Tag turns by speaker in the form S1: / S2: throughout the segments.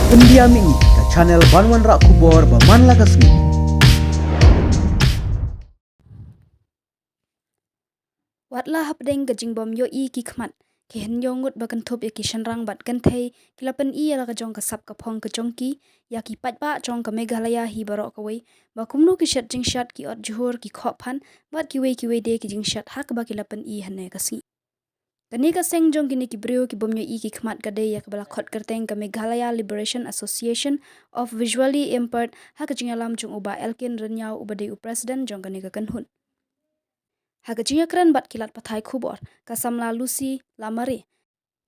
S1: Pendiam ini ke channel Banwan Rak Kubor Baman Lagasmi.
S2: Watlah hapdeng gajing bom yo i ki khmat ki hen yongut bakan thop ya ki shanrang bat kan thei kilapan i ala ka jong ka sap ka phong ka jong ki ya ki pat ba jong ka Meghalaya hi barok ka wei ba kumnu ki shat jing shat ki ot juhur ki khop phan bat ki wei de ki jing shat hak ba kilapan i hane ka si kani ka seng jong kini ki brio ki bom yo i ki khmat ka de ya ka bala khot kerteng ka Meghalaya Liberation Association of Visually Impaired hak jing alam jong uba elkin renyau uba de u president jong kani ka kan hun Hagajinga kran bat kilat pathai khubor kasamla Lucy Lamare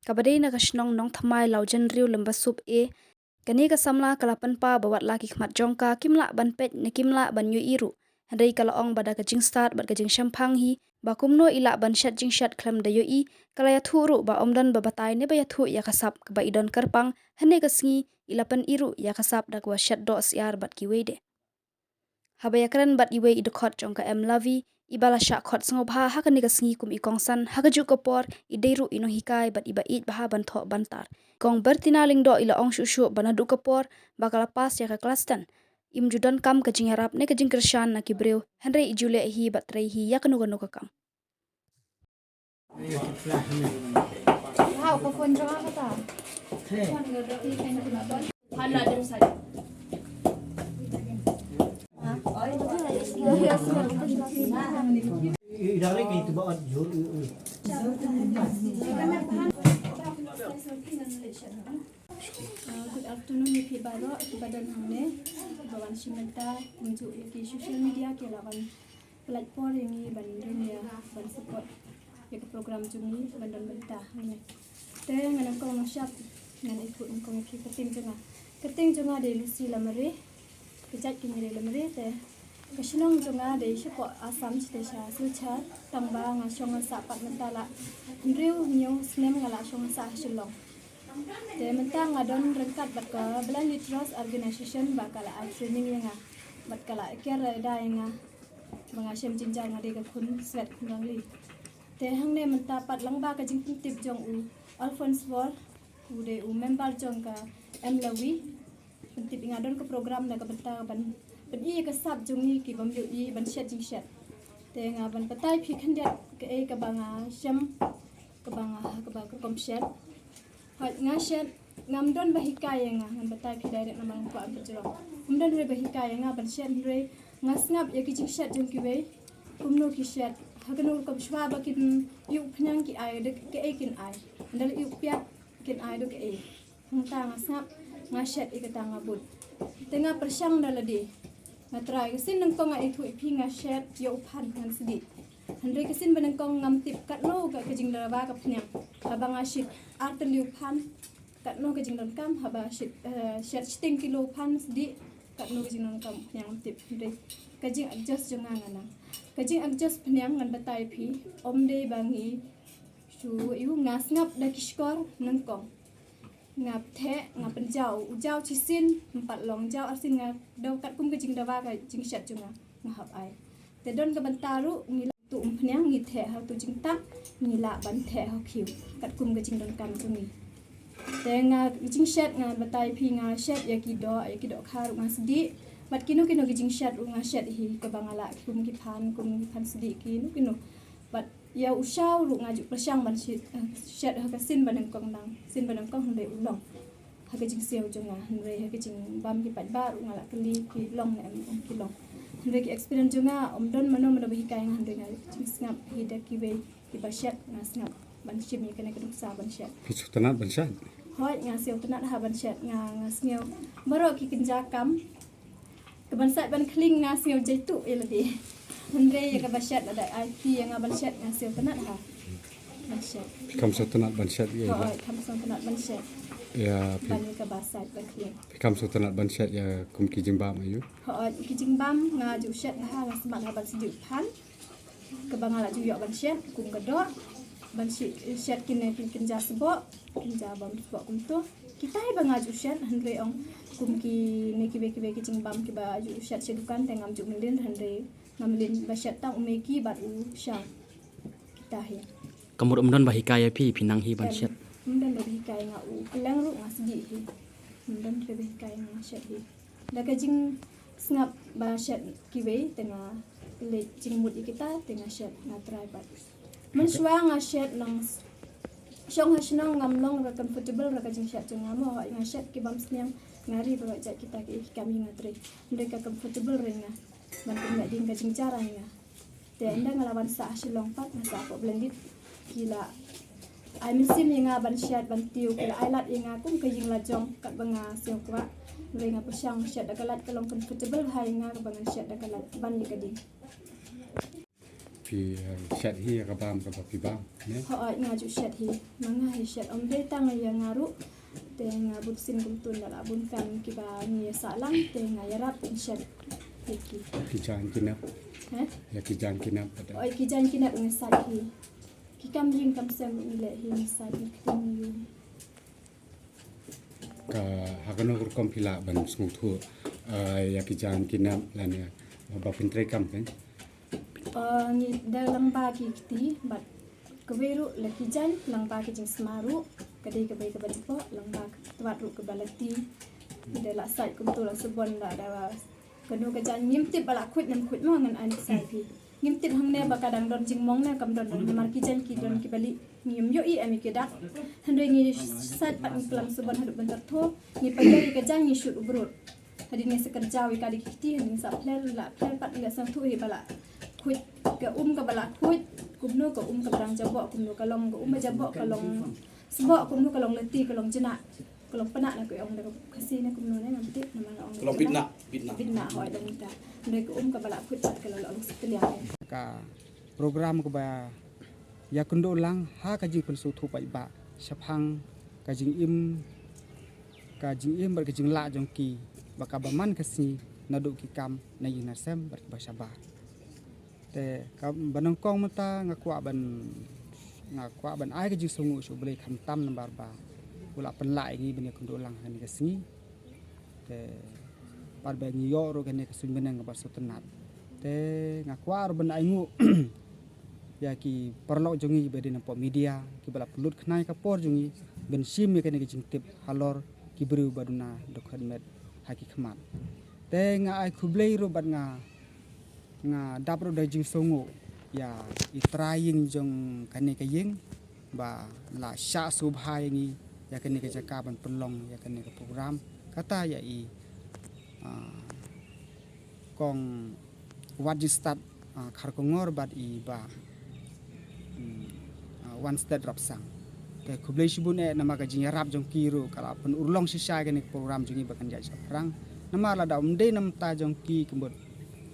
S2: kabadei na kashnong nong thamai laujan riu lamba sup e kani kasamla kalapan pa bawat laki khmat jongka kimla ban pet ne kimla ban yu iru handai kala ong bada kajing start bat kajing shampang hi bakumno ila ban shat jing shat klam da yu i kala ya thuru ba omdan ba batai ne ba ya thu ya kasap ba idon karpang hane kasngi ilapan iru ya kasap da kwa shat do syar bat ki wede habaya kran bat iwe idkhot jongka em lavi ibala sha khot sngobha hakani ka sngi kum ikongsan hakaju kopor ideiru ino hikai bat iba it baha ban tho bantar kong bertina lingdo ila ong shushu banadu kopor bakala pas ya ka klastan imjudan kam ka jingharap ne ka jingkrshan na kibreu henry ijule hi batrei hi yakanu kanu ka kam
S3: Wow, kau jawab apa? Hala dem saya.
S4: Idare kayak itu bawa jur.
S3: Good afternoon, Ipi Baro, Ipi Badan Hamne, Bawan Shimenta, untuk Ipi social media ke lawan platform ini banding ya, ban support ya program jumi bandan mentah ini. Teh ngan kau masyap ngan ikut kau Ipi keting jonga de Lucy Lamare, kejat kini de Lamare teh. Kasinong jonga de siapa asam cita suca tambah ngasong sapat mentala Andrew new snem ngala song sa silong de mentang ngadon rengkat bat ka belan trust organization bakala training yang bat kala kera da yang mengasem jinjang ngade ka kun sweat kunangli de hangne menta pat langba ka jing tip jong u Alphonse Wall ude u member jong ka Lawi tip ngadon ke program na ka benta ban i ka sap jongi ki bam yu i ban shat jing shat te nga ban patai phi khandia ke e ka banga sham ka banga ka ba ka kom shat hat nga shat ngam don ba hikaya nga ngan patai phi direct na mang pa bujro umdan re ba hikaya nga ban shat re nga snap ya ki jing shat jong ki we kumno ki shat hagano ka shwa ba kin yu phnyang ki ai de ke e kin ai ndal yu pya kin ai do ke e hangta nga snap nga shat e ka tanga bud tengah persyang daladi Natrai kesin nengkong ngai itu ipi ngashet yo upan ngan sedih. Hendri kesin benengkong ngam tip kat no ka kejing darawa ka pnyang. Haba ngasit arten liu pan kat no kejing don kam haba shit shet sting kilo pan sedih kat no kejing don kam pnyang tip hendri kejing adjust jonga ngana. Kejing adjust pnyang ngan batai pi om de bangi su iu ngas ngap da kiskor nengkong. Ngap the ngap penjau cisin empat long jau asin ngap dau kat kum kejing dawa ka jing shat junga ngahap ai te don ka bantaru ngila tu umpnyang ngi the ha tu jing tak ngila ban the ha khiu kat kum kejing don kam jungi te nga jing shat nga batai phi nga shat ya ki do kharu nga sidi mat kino kejing shat nga shat hi ka bangala kum ki phan sidi kino bat ya usau ru ngaju persyang ban shat ha kasin banengkong nang sin banengkong hande ulong ha kejing seo jonga hande ha kejing bam ki pat ba ru ngala keli ki long na em ki long hande ki experience jonga omdon mano hikai nga hande ngal jing snap hi da ki be ki ba shat nga snap ban shim ni kana keduk sa ban shat
S4: Tanat bansat.
S3: hoi nga seo tanat ha ban shat nga sneo baro ki kinjakam ke ban sat ban kling nga sneo jaitu eladi Andre ya ka basyat ada IT yang basyat yang sel tenat ha. Basyat.
S4: Kam sa tanat bansat ya.
S3: Oh, kamu sang tenat basyat.
S4: Ya,
S3: Bani ka basat ba klian.
S4: kam sa tanat bansat ya kum ki jing ba mayu.
S3: Oh, kijing bam nga ju syat ha nga semak nga ban sejuk pan. Ke bangala ju yok basyat kum kedok. Ban syat kine kin ja sebok, kin ja bam sebok kum tu. Kita hai bang ju syat andre ong kum ki ne ki be kijing bam ki ba ju syat sedukan tengam ju milin andre ngamlin basyat tang umeki bat u sya kita he
S5: Kamur umdan bahikaya pi pinang hi ban syat.
S3: Umdan bahikai nga u kelang ru nga sedi hi dan lebih kaya ng shed hi daga jing snap ba shed kiwe tengah le jing mut kita tengah shed na try bat menshwa nga shed nang Syong hasinong ngamlong ra comfortable ra kajing shed jeng ngamo nga shed ki bam sniang ngari ba ja kita ki kami ngatre mereka comfortable renga man kum ding kajing cara nga te enda ngalawan sa silong pat masa ko blended kila ai misim nga ban shed ban tiu kila ai lat nga kum kajing lajong kat banga siok wa renga pasyang shed dakalat kalong comfortable hai nga bangan shed dakalat ban ni kading
S4: Pi shed hi ka bam ka pi bam ne.
S3: ho ai nga ju shed hi manga hi shed om dei tang ya ngaru te nga bun sin kum tun dala bun kan ki ba ni salang te nga yarap in shed ki
S4: Ki jan kinap
S3: ha
S4: ya ki jan kinap ada.
S3: oi ki jan kinap ngi sa hi ki kam jing kam sem ni le hi ni sa ni ki ni
S4: Ka hakano kur kom pila ban smung thu ya ki jan kinap lan ya ba pintre kam kan.
S3: ni dalam bagi kiti bat keweru laki jan lang bagi jing semaru kadai kebai ke baju lang bag tuat ru ke balati ida la sai kum tu la subon la da kanu ke jan ngimtip bala khut nam khut mo ngan an sai pi ngimtip hang ne ba kadang don jing mong ne kam don mar ki jan ki don ki bali ngim yo I ami ke dak handoi ngi sat pat pelang subon hadu bentar tho ngi pagari ke jan ngi shoot ubrut hadi ne sekerja wi kadi kiti hadi sa plan la plan pat la sang thu bala kuit ke ke bala kuit kumno ke ke barang jabok kumno kalong ke jabok kalong sebok kumno kalong leti kalong jenak kalong penak na ko ong da kasi na kumno na nanti nama ong
S5: Kalau
S3: pitna hoy da minta ndai ke ke bala kuit pat kalong ong sekalian
S6: ka program ko ba ya kundo lang ha ka jing pensu thu pai ba saphang ka jing im bar ka jing la jong ki ba ka ba man ka si na du ki kam na yin na sem bar ba sabar te ka banong kong mata nga kwa ban ai ka jing sungu su bele kham tam na bar ba ula pen lai ngi bene kundo lang kan ka singi te par ba ngi yo ro kan ka sun bene nga ba sotenat te nga kwa ro ban ai ngu ya ki perlo jongi be dina po media ki bala pelut khnai ka por jongi ben sim ye kan ka jing tip halor ki bru baduna dokhan met haki khmat te nga ai khublei ro ban nga dapro da jing songo ya I trying jong kane ka yeng ba la sha subhai ngi ya kane ka jaka ban pelong ya kane ka program kata ya kong what you start khar ko ngor bat I ba one step rap sang te khublei shibun e nama ka jing rap jong kiro kala pen urlong sisa kane program jongi bakan ja rang nama la da umde nam ta jong ki kembot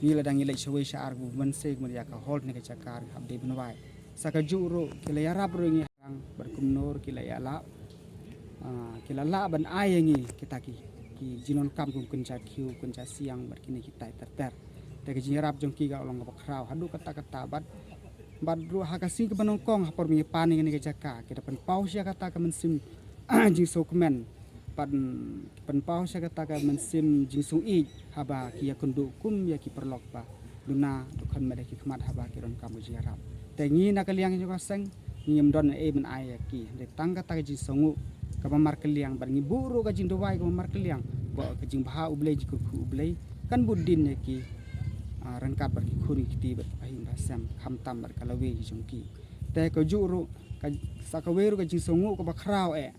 S6: ni la dang ilai shawai sha argu man se gmar ya ka hold ne ka chakar abde benwai saka juro kila ya rap ro ngi rang berkumnor kila ya la ban ai ngi kita ki jinon kam kum kunca kiu kunca siang berkini kita ter te ka jing rap jong ki ga long ka kraw hadu kata bad ru hakasi ke banongkong hapor mi pani ni ke jaka kita pen paus ya kata ka mensim jing sokmen pen paus ya kata ka mensim jing sung I haba ki ya kundu kum ya ki perlok ba duna dokhan mede ki khmat haba ki ron kamu jing rap te ngi na kaliang jo seng ngim don e men ai ki de tang kata jing songu ka mar kaliang ban ngi buru ka jing dowai ka mar kaliang bo ka jing bha ublei ji ku ublei kan budin ya ki rangkat bar ki khuri kiti bar ahin basam kham tam bar kalawe jongki te ko juru ka sakaweru ka jing songu ko bakrao e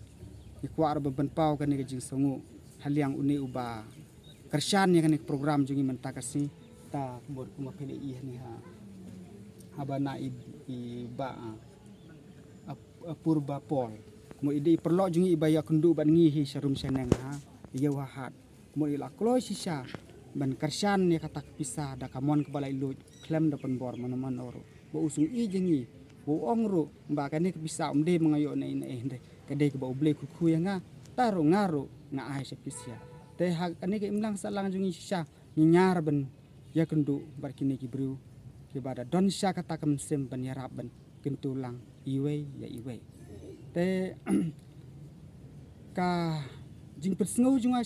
S6: ki kwar ban pau kan ni ka jing songu haliang uni uba kershan ya kan program jongi mentakasi ta bor kuma pele I ni ha habana I ba purba pol mo ide perlo jongi ibaya kundu ban ngi hi sharum seneng ha ya wahat mo ila kloi sisa ban kershan ya kata pisah da kamon ke balai lu klem da pen bor man oro bo usung I jengi bo ongro ba kan ni bisa umde mengayo na ine ende kade ke ba uble ku ya nga taro ngaro nga ai sepisia te ha kan ke imlang salang jungi sisa nyar ben ya kendu bar kini ki bru ki bada don sya kata kam sem ban ya rap ban kentulang iwe ya iwe te ka jing persngau junga